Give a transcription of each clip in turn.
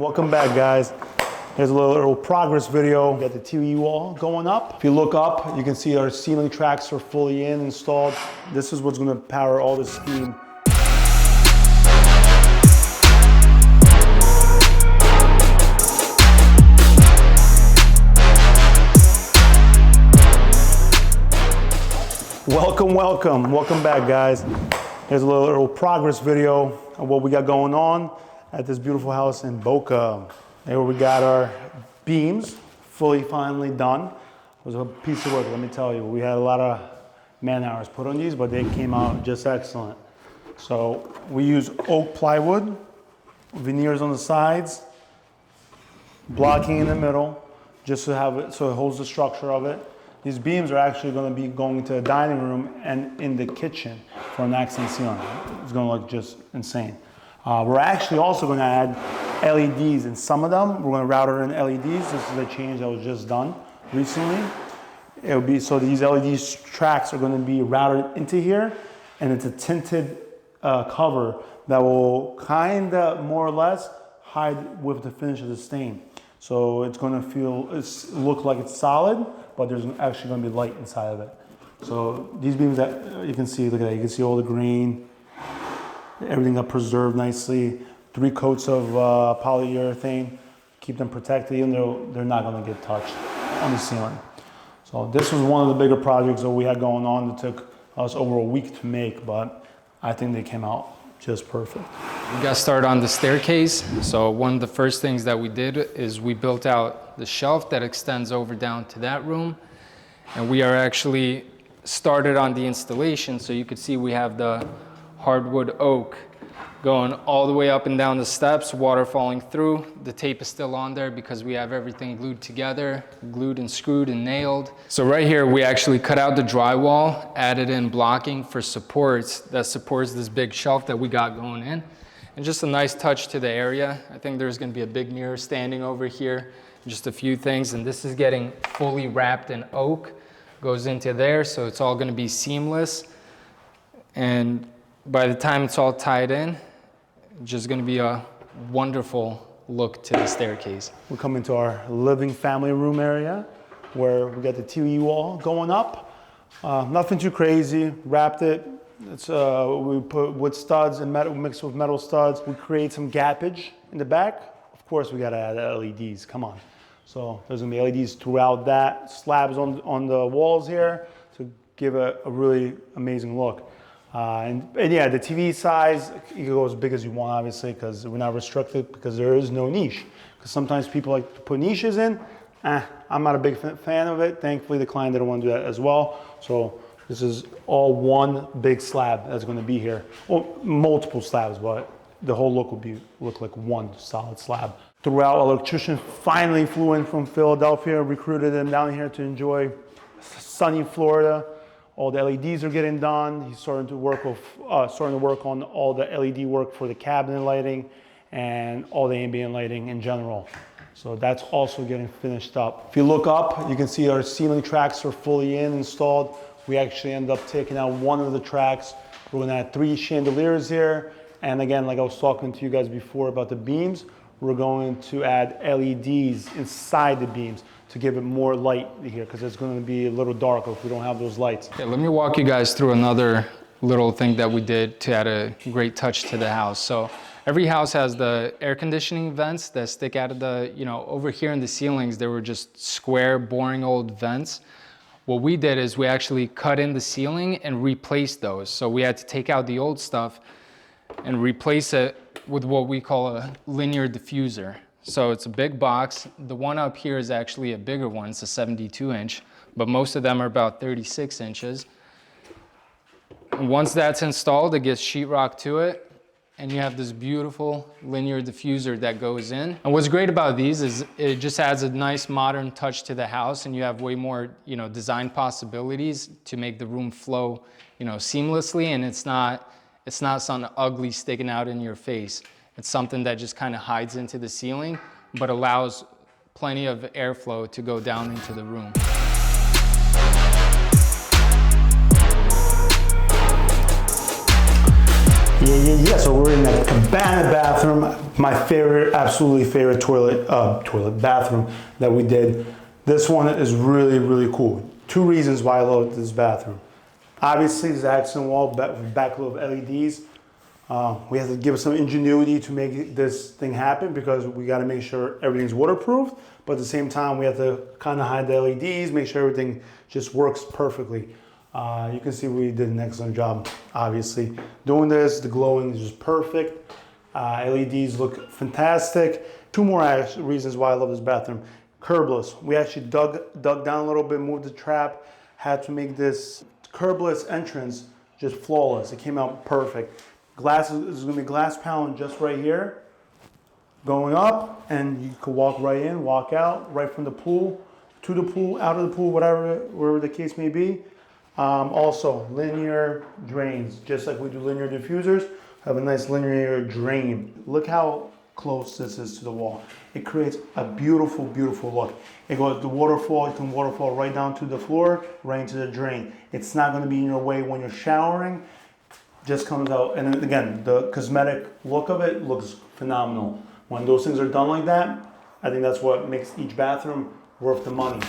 Welcome back, guys. Here's a little progress video. We got the TV wall going up. If you look up, you can see our ceiling tracks are fully installed. This is what's going to power all the steam. Welcome back, guys. Here's a little progress video of what we got going on at this beautiful house in Boca. Here we got our beams finally done. It was a piece of work, let me tell you. We had a lot of man hours put on these, but they came out just excellent. So we use oak plywood, veneers on the sides, blocking in the middle, just to have it so it holds the structure of it. These beams are actually going to be going to the dining room and in the kitchen for an accent ceiling. It's going to look just insane. We're actually also going to add LEDs in some of them. We're going to router in LEDs. This is a change that was just done recently. It'll be so these LED tracks are going to be routed into here, and it's a tinted cover that will kind of more or less hide with the finish of the stain. So it's going to look like it's solid, but there's actually going to be light inside of it. So these beams that you can see, look at that, you can see all the grain, everything got preserved nicely. 3 coats of polyurethane, keep them protected, even though they're not going to get touched on the ceiling. So this was one of the bigger projects that we had going on that took us over a week to make, but I think they came out just perfect. We got started on the staircase. So one of the first things that we did is we built out the shelf that extends over down to that room. And we are actually started on the installation. So you could see we have the hardwood oak going all the way up and down the steps, water falling through. The tape is still on there because we have everything glued together, glued and screwed and nailed. So right here, we actually cut out the drywall, added in blocking for supports that supports this big shelf that we got going in. And just a nice touch to the area. I think there's gonna be a big mirror standing over here, just a few things. And this is getting fully wrapped in oak, goes into there. So it's all gonna be seamless. And by the time it's all tied in, just going to be a wonderful look to the staircase. We come into our living family room area where we got the TV wall going up. Nothing too crazy, wrapped it. We put wood studs and metal mixed with metal studs. We create some gappage in the back. Of course, we got to add LEDs, come on. So there's going to be LEDs throughout that, slabs on the walls here to give a really amazing look. And yeah, the TV size, you can go as big as you want, obviously, because we're not restricted, because there is no niche. Because sometimes people like to put niches in. I'm not a big fan of it. Thankfully, the client didn't want to do that as well. So this is all one big slab that's going to be here. Well, multiple slabs, but the whole look will look like one solid slab. Throughout, our electrician finally flew in from Philadelphia, recruited him down here to enjoy sunny Florida. All the LEDs are getting done. He's starting to work on all the LED work for the cabinet lighting and all the ambient lighting in general. So that's also getting finished up. If you look up, you can see our ceiling tracks are fully installed. We actually end up taking out one of the tracks. We're gonna add 3 chandeliers here. And again, like I was talking to you guys before about the beams, we're going to add LEDs inside the beams to give it more light here, because it's going to be a little darker if we don't have those lights. Yeah, let me walk you guys through another little thing that we did to add a great touch to the house. So every house has the air conditioning vents that stick out of the, over here in the ceilings, there were just square, boring old vents. What we did is we actually cut in the ceiling and replaced those. So we had to take out the old stuff and replace it with what we call a linear diffuser. So it's a big box. The one up here is actually a bigger one. It's a 72-inch, but most of them are about 36 inches. And once that's installed, it gets sheetrock to it, and you have this beautiful linear diffuser that goes in. And what's great about these is it just adds a nice modern touch to the house, and you have way more, design possibilities to make the room flow, seamlessly, and it's not something ugly sticking out in your face. It's something that just kind of hides into the ceiling, but allows plenty of airflow to go down into the room. Yeah, so we're in that cabana bathroom. My favorite, absolutely favorite toilet bathroom that we did. This one is really, really cool. Two reasons why I love this bathroom. Obviously, this accent wall, backlit of LEDs. We have to give some ingenuity to make this thing happen because we got to make sure everything's waterproof. But at the same time, we have to kind of hide the LEDs, make sure everything just works perfectly. You can see we did an excellent job, obviously. Doing this, the glowing is just perfect. LEDs look fantastic. Two more reasons why I love this bathroom. Curbless. We actually dug down a little bit, moved the trap, had to make this curbless entrance just flawless. It came out perfect. Glass is going to be glass panel just right here, going up, and you could walk right in, walk out, right from the pool, to the pool, out of the pool, wherever the case may be. Also, linear drains, just like we do linear diffusers, have a nice linear drain. Look how close this is to the wall. It creates a beautiful, beautiful look. It goes the waterfall, you can waterfall right down to the floor, right into the drain. It's not going to be in your way when you're showering. Just comes out, and again, the cosmetic look of it looks phenomenal. When those things are done like that, I think that's what makes each bathroom worth the money.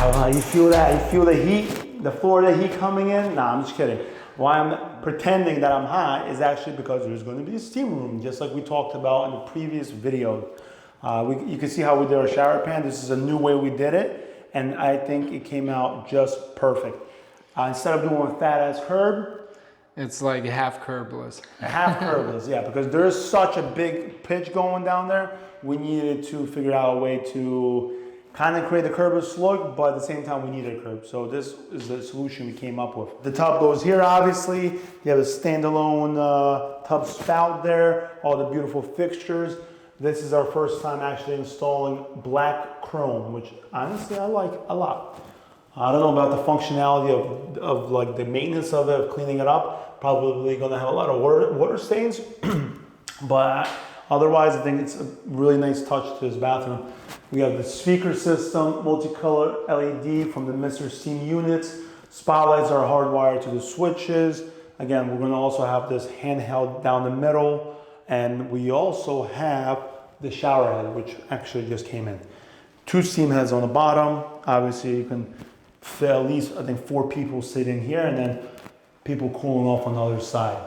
Wow, you feel that? You feel the heat, the Florida heat coming in? Nah, I'm just kidding. Why I'm pretending that I'm hot is actually because there's going to be a steam room, just like we talked about in the previous video. You can see how we did our shower pan. This is a new way we did it. And I think it came out just perfect. Instead of doing a fat ass curb, It's like half curbless. half curbless, yeah, because there's such a big pitch going down there. We needed to figure out a way to kind of create the curbless look, but at the same time we needed a curb. So this is the solution we came up with. The tub goes here, obviously. You have a standalone tub spout there, all the beautiful fixtures. This is our first time actually installing black chrome, which honestly I like a lot. I don't know about the functionality of like the maintenance of it, of cleaning it up. Probably gonna have a lot of water stains, but otherwise I think it's a really nice touch to this bathroom. We have the speaker system, multicolor LED from the Mr. Steam units. Spotlights are hardwired to the switches. Again, we're gonna also have this handheld down the middle, and we also have the shower head, which actually just came in. Two steam heads on the bottom. Obviously, you can fit at least, I think, 4 people sitting here, and then people cooling off on the other side.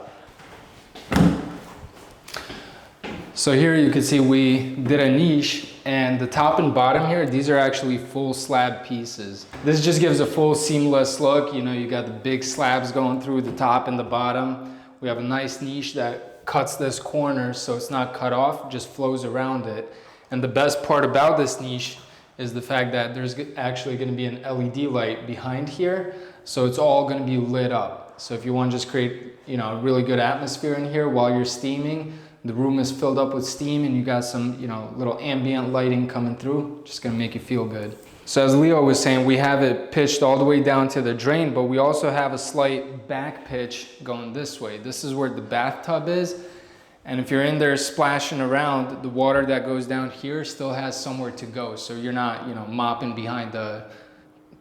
So here you can see we did a niche, and the top and bottom here, these are actually full slab pieces. This just gives a full seamless look. You know, you got the big slabs going through the top and the bottom. We have a nice niche that cuts this corner so it's not cut off, just flows around it. And the best part about this niche is the fact that there's actually going to be an LED light behind here, so it's all going to be lit up. So if you want to just create, you know, a really good atmosphere in here while you're steaming, the room is filled up with steam and you got some, you know, little ambient lighting coming through, just going to make you feel good. So as Leo was saying, we have it pitched all the way down to the drain, but we also have a slight back pitch going this way. This is where the bathtub is. And if you're in there splashing around, the water that goes down here still has somewhere to go. So you're not, you know, mopping behind the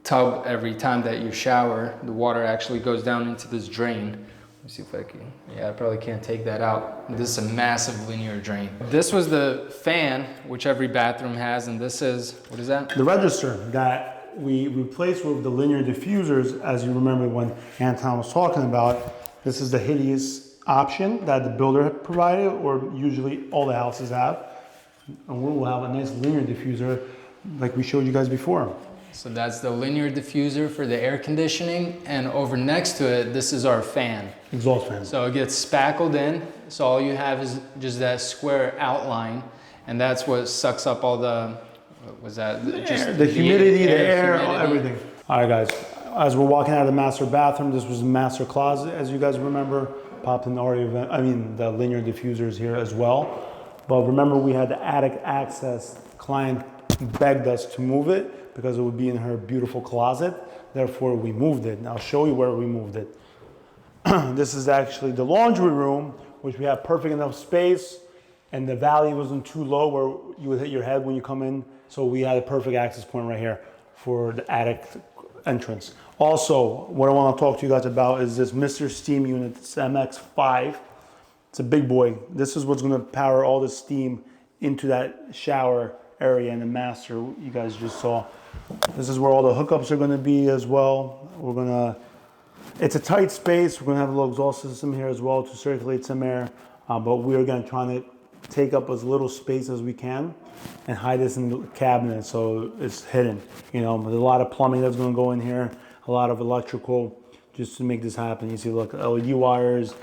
tub every time that you shower. The water actually goes down into this drain. Let me see if I can, yeah, I probably can't take that out. This is a massive linear drain. This was the fan, which every bathroom has, and this is, what is that? The register that we replaced with the linear diffusers, as you remember when Anton was talking about. This is the hideous option that the builder had provided, or usually all the houses have. And we'll have a nice linear diffuser like we showed you guys before. So that's the linear diffuser for the air conditioning, and over next to it, this is our fan. Exhaust fan. So it gets spackled in, so all you have is just that square outline, and that's what sucks up all the, what was that? The humidity, the air, everything. All right, guys, as we're walking out of the master bathroom, this was the master closet, as you guys remember. Popped in the linear diffusers here as well. But remember, we had the attic access. Client begged us to move it because it would be in her beautiful closet. Therefore, we moved it. And I'll show you where we moved it. This is actually the laundry room, which we have perfect enough space, and the valley wasn't too low where you would hit your head when you come in. So we had a perfect access point right here for the attic entrance. Also, what I want to talk to you guys about is this Mr. Steam unit. It's MX5. It's a big boy. This is what's going to power all the steam into that shower area and the master you guys just saw. This is where all the hookups are going to be as well. It's a tight space. We're going to have a little exhaust system here as well to circulate some air. But we are going to try to take up as little space as we can and hide this in the cabinet so it's hidden. You know, there's a lot of plumbing that's going to go in here, a lot of electrical just to make this happen. You see, look, LED wires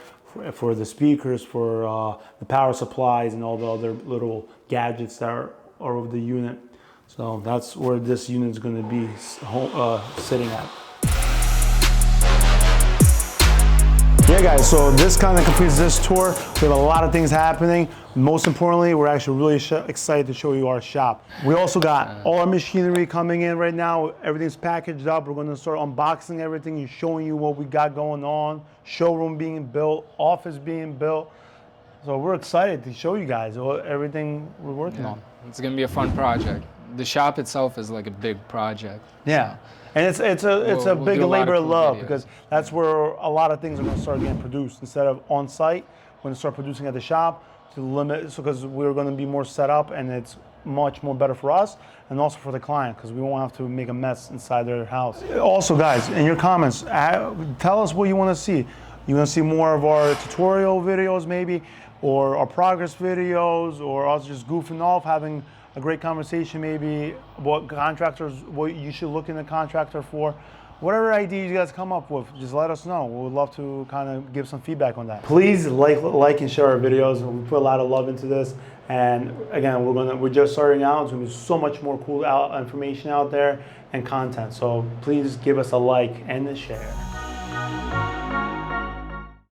for the speakers, for the power supplies, and all the other little gadgets that are over the unit. So that's where this unit is going to be sitting at. Yeah guys, so this kind of completes this tour. We have a lot of things happening. Most importantly, we're actually really excited to show you our shop. We also got all our machinery coming in right now. Everything's packaged up. We're going to start unboxing everything and showing you what we got going on. Showroom being built, office being built. So we're excited to show you guys everything we're working on. It's going to be a fun project. The shop itself is like a big project. Yeah. And it's a big labor of love because that's where a lot of things are going to start getting produced. Instead of on site, we're going to start producing at the shop to limit, because we're going to be more set up, and it's much more better for us and also for the client because we won't have to make a mess inside their house. Also guys, in your comments, tell us what you want to see. You want to see more of our tutorial videos maybe, or our progress videos, or us just goofing off, having a great conversation maybe about contractors, what you should look in a contractor for. Whatever idea you guys come up with, just let us know. We would love to kind of give some feedback on that. Please like and share our videos. We put a lot of love into this. And again, we're just starting out. There's gonna be so much more cool information out there and content. So please give us a like and a share.